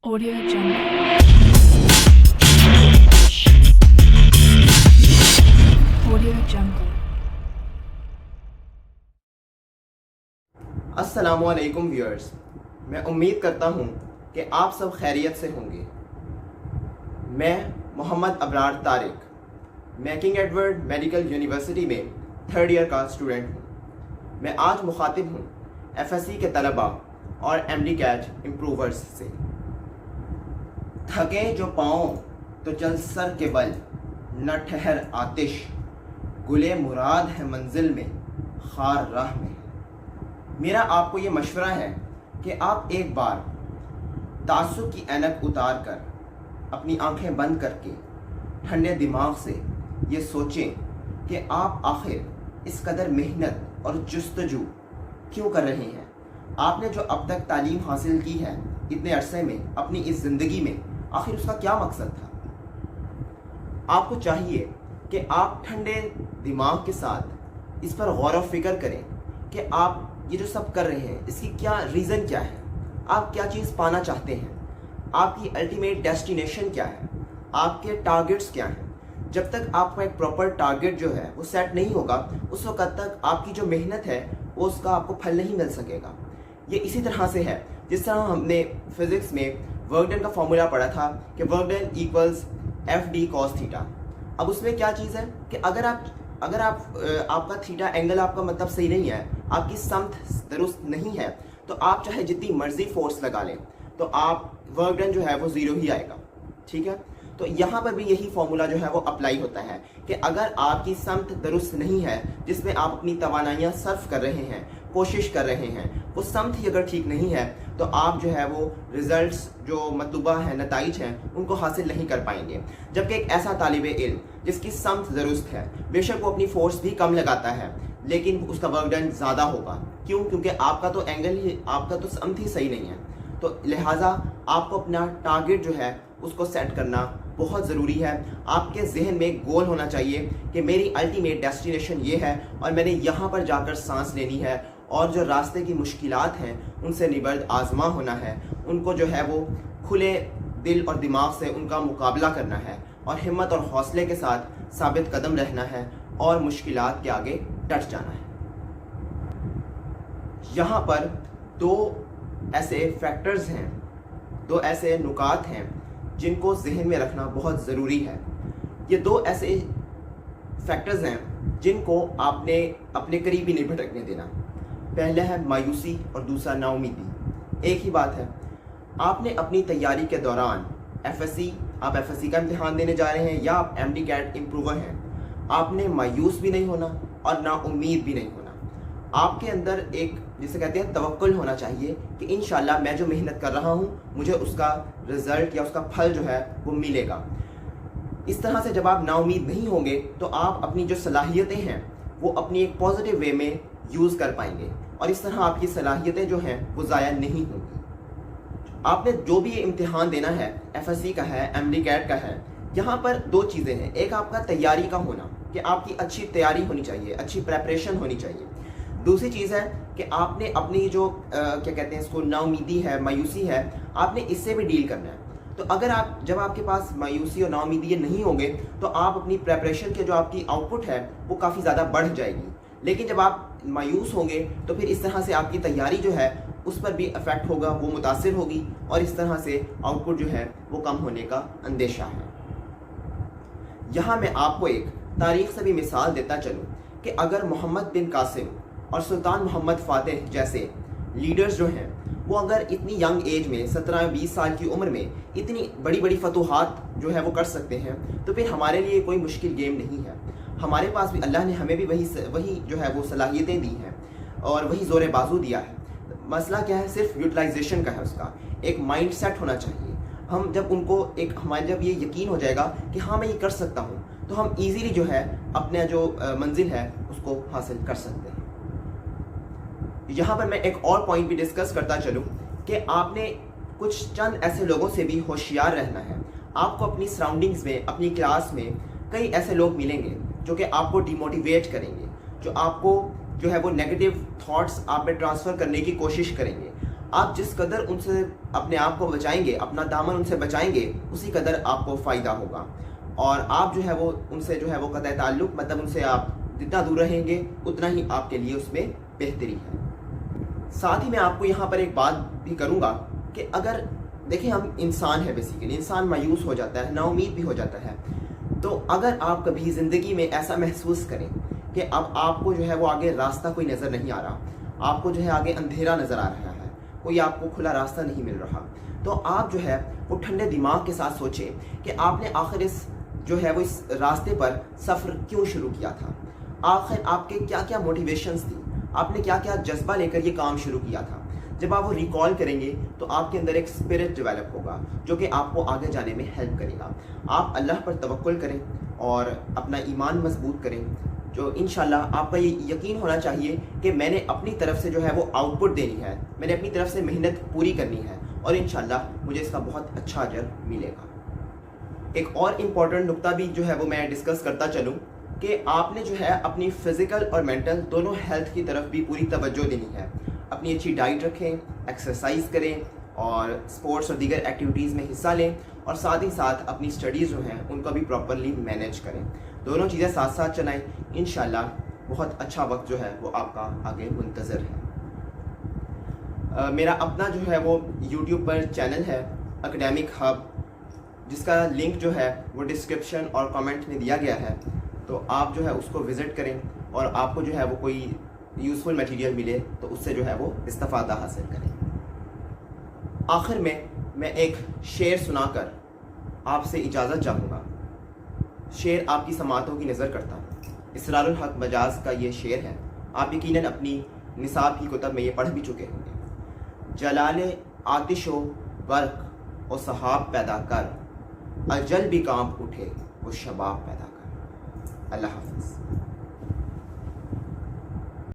Audio Jungle. Audio Jungle. अस्सलामुअलैकुम viewers, मैं उम्मीद करता हूँ कि आप सब खैरियत से होंगे। मैं Mohammad Abrar Tariq King Edward Medical University में 3rd ईयर का स्टूडेंट हूँ। मैं आज मुखातिब हूँ FSC के तलबा और MD-CAT इम्प्रूवर्स से। थके जो पाँव तो चल सर के बल, न ठहर आतिश, गुले मुराद है मंजिल में, खार राह में। मेरा आपको ये मशवरा है कि आप एक बार तासुब की ऐनक उतार कर अपनी आंखें बंद करके ठंडे दिमाग से ये सोचें कि आप आखिर इस कदर मेहनत और जुस्तजू क्यों कर रहे हैं। आपने जो अब तक तालीम हासिल की है इतने अरसे में, अपनी इस ज़िंदगी में, आखिर उसका क्या मकसद था। आपको चाहिए कि आप ठंडे दिमाग के साथ इस पर गौर व फिक्र करें कि आप ये जो सब कर रहे हैं इसकी क्या रीज़न क्या है, आप क्या चीज़ पाना चाहते हैं, आपकी अल्टीमेट डेस्टिनेशन क्या है, आपके टारगेट्स क्या हैं। जब तक आपका एक प्रॉपर टारगेट जो है वो सेट नहीं होगा, उस वक्त तक आपकी जो मेहनत है वो उसका आपको फल नहीं मिल सकेगा। ये इसी तरह से है जिस तरह हमने फिज़िक्स में वर्क डन का फॉर्मूला पढ़ा था कि work done equals FD cos theta. अब उसमें क्या चीज़ है कि अगर आपका थीटा एंगल आपका मतलब सही नहीं है, आपकी समत दुरुस्त नहीं है, तो आप चाहे जितनी मर्जी फोर्स लगा लें तो आप वर्क डन जो है वो ज़ीरो ही आएगा। ठीक है, तो यहाँ पर भी यही फॉर्मूला जो है वो अप्लाई होता है कि अगर आपकी समत दुरुस्त नहीं है, जिसमें आप अपनी तवानाइयाँ सर्फ कर रहे हैं, कोशिश कर रहे हैं, वो समत ही अगर ठीक नहीं है तो आप जो है वो रिज़ल्ट्स जो मतलूबा है, नताइज हैं, उनको हासिल नहीं कर पाएंगे। जबकि एक ऐसा तालिब इल्म जिसकी समत दुरुस्त है, बेशक वो अपनी फोर्स भी कम लगाता है लेकिन उसका वर्क डन ज़्यादा होगा। क्यों? क्योंकि आपका तो एंगल ही, आपका तो समत ही सही नहीं है। तो लिहाजा आपको अपना टारगेट जो है उसको सेट करना बहुत ज़रूरी है। आपके जहन में एक गोल होना चाहिए कि मेरी अल्टीमेट डेस्टिनेशन ये है और मैंने यहाँ पर जाकर सांस लेनी है, और जो रास्ते की मुश्किलात हैं उनसे निबर्द आज़मा होना है, उनको जो है वो खुले दिल और दिमाग से उनका मुकाबला करना है और हिम्मत और हौसले के साथ साबित कदम रहना है और मुश्किलात के आगे डट जाना है। यहाँ पर दो ऐसे फैक्टर्स हैं, दो ऐसे नुकात हैं जिनको जहन में रखना बहुत ज़रूरी है। ये दो ऐसे फैक्टर्स हैं जिनको आपने अपने करीबी नहीं भटकने देना। पहला है मायूसी और दूसरा नाउमीदी। एक ही बात है, आपने अपनी तैयारी के दौरान आप FSC का इम्तिहान देने जा रहे हैं या आप MD-CAT इम्प्रूवर हैं, आपने मायूस भी नहीं होना और ना उम्मीद भी नहीं होना। आपके अंदर एक, जिसे कहते हैं, तवक्कुल होना चाहिए कि इंशाल्लाह मैं जो मेहनत कर रहा हूँ मुझे उसका रिज़ल्ट या उसका फल जो है वो मिलेगा। इस तरह से जब आप नाउमीद नहीं होंगे तो आप अपनी जो सलाहियतें हैं वो अपनी एक पॉजिटिव वे में यूज़ कर पाएंगे और इस तरह आपकी सलाहियतें जो हैं वो ज़ाया नहीं होंगी। आपने जो भी ये इम्तिहान देना है, FSC का है, MD-CAT का है, यहाँ पर दो चीज़ें हैं। एक आपका तैयारी का होना कि आपकी अच्छी तैयारी होनी चाहिए, अच्छी प्रेपरेशन होनी चाहिए। दूसरी चीज़ है कि आपने अपनी जो क्या कहते हैं इसको, नाउमीदी है, मायूसी है, आपने इससे भी डील करना है। तो अगर जब आपके पास मायूसी और नाउमीदी ये नहीं होंगे तो आप अपनी प्रेपरेशन के जो आपकी आउटपुट है वो काफ़ी ज़्यादा बढ़ जाएगी। लेकिन जब आप मायूस होंगे तो फिर इस तरह से आपकी तैयारी जो है उस पर भी इफ़ेक्ट होगा, वो मुतासिर होगी और इस तरह से आउटपुट जो है वो कम होने का अंदेशा है। यहाँ मैं आपको एक तारीख़ से भी मिसाल देता चलूँ कि अगर मोहम्मद बिन कासिम और सुल्तान मोहम्मद फ़ातिह जैसे लीडर्स जो हैं वो अगर इतनी यंग एज में 17-20 साल की उम्र में इतनी बड़ी बड़ी फतूहात जो है वो कर सकते हैं, तो फिर हमारे लिए कोई मुश्किल गेम नहीं है। हमारे पास भी अल्लाह ने हमें भी वही जो है वो सलाहियतें दी हैं और वही ज़ोर बाजू दिया है। मसला क्या है? सिर्फ यूटिलाइजेशन का है। उसका एक माइंड सेट होना चाहिए। हम जब उनको हमारे जब ये यकीन हो जाएगा कि हाँ मैं ये कर सकता हूँ, तो हम ईज़िली जो है अपने जो मंजिल है उसको हासिल कर सकते हैं। यहाँ पर मैं एक और पॉइंट भी डिस्कस करता चलूँ कि आपने कुछ चंद ऐसे लोगों से भी होशियार रहना है। आपको अपनी सराउंडिंग्स में, अपनी क्लास में कई ऐसे लोग मिलेंगे जो कि आपको डिमोटिवेट करेंगे, जो आपको जो है वो नेगेटिव थॉट्स आप में ट्रांसफ़र करने की कोशिश करेंगे। آپ جس قدر ان سے اپنے آپ کو بچائیں گے، اپنا دامن ان سے بچائیں گے، اسی قدر آپ کو فائدہ ہوگا، اور آپ جو ہے وہ ان سے جو ہے وہ قطع تعلق، مطلب ان سے آپ جتنا دور رہیں گے اتنا ہی آپ کے لیے اس میں بہتری ہے۔ ساتھ ہی میں آپ کو یہاں پر ایک بات بھی کروں گا کہ اگر دیکھیں ہم انسان ہے، بیسیکلی انسان مایوس ہو جاتا ہے، نا امید بھی ہو جاتا ہے، تو اگر آپ کبھی زندگی میں ایسا محسوس کریں کہ اب آپ کو جو ہے وہ آگے راستہ کوئی نظر نہیں آ رہا، آپ کو جو ہے آگے اندھیرا نظر آ رہا ہے، کوئی آپ کو کھلا راستہ نہیں مل رہا، تو آپ جو ہے وہ ٹھنڈے دماغ کے ساتھ سوچیں کہ آپ نے آخر اس جو ہے وہ اس راستے پر سفر کیوں شروع کیا تھا، آخر آپ کے کیا کیا موٹیویشنز تھی، آپ نے کیا کیا جذبہ لے کر یہ کام شروع کیا تھا۔ جب آپ وہ ریکال کریں گے تو آپ کے اندر ایک اسپرٹ ڈیولپ ہوگا جو کہ آپ کو آگے جانے میں ہیلپ کرے گا۔ آپ اللہ پر توکل کریں اور اپنا ایمان مضبوط کریں، جو انشاءاللہ آپ کا یہ یقین ہونا چاہیے کہ میں نے اپنی طرف سے جو ہے وہ آؤٹ پٹ دینی ہے، میں نے اپنی طرف سے محنت پوری کرنی ہے، اور انشاءاللہ مجھے اس کا بہت اچھا اجر ملے گا۔ ایک اور امپورٹنٹ نقطہ بھی جو ہے وہ میں ڈسکس کرتا چلوں کہ آپ نے جو ہے اپنی فزیکل اور مینٹل دونوں ہیلتھ کی طرف بھی پوری توجہ دینی ہے۔ اپنی اچھی ڈائٹ رکھیں، ایکسرسائز کریں، اور اسپورٹس اور دیگر ایکٹیویٹیز میں حصہ لیں، اور ساتھ ہی ساتھ اپنی اسٹڈیز جو ہیں ان کو بھی پراپرلی مینیج کریں۔ دونوں چیزیں ساتھ ساتھ چلائیں، انشاءاللہ بہت اچھا وقت جو ہے وہ آپ کا آگے منتظر ہے۔ میرا اپنا جو ہے وہ یوٹیوب پر چینل ہے اکیڈیمک ہب، جس کا لنک جو ہے وہ ڈسکرپشن اور کامنٹ میں دیا گیا ہے، تو آپ جو ہے اس کو وزٹ کریں، اور آپ کو جو ہے وہ کوئی یوزفل میٹیریل ملے تو اس سے جو ہے وہ استفادہ حاصل کریں۔ آخر میں ایک شعر سنا کر آپ سے اجازت چاہوں گا۔ شعر آپ کی سماعتوں کی نظر کرتا ہوں۔ اسرار الحق مجاز کا یہ شعر ہے، آپ یقیناً اپنی نصاب کی کتب میں یہ پڑھ بھی چکے ہوں گے۔ جلال آتش و برق و سحاب پیدا کر، اجل بھی کانپ اٹھے وہ شباب پیدا کر۔ اللہ حافظ۔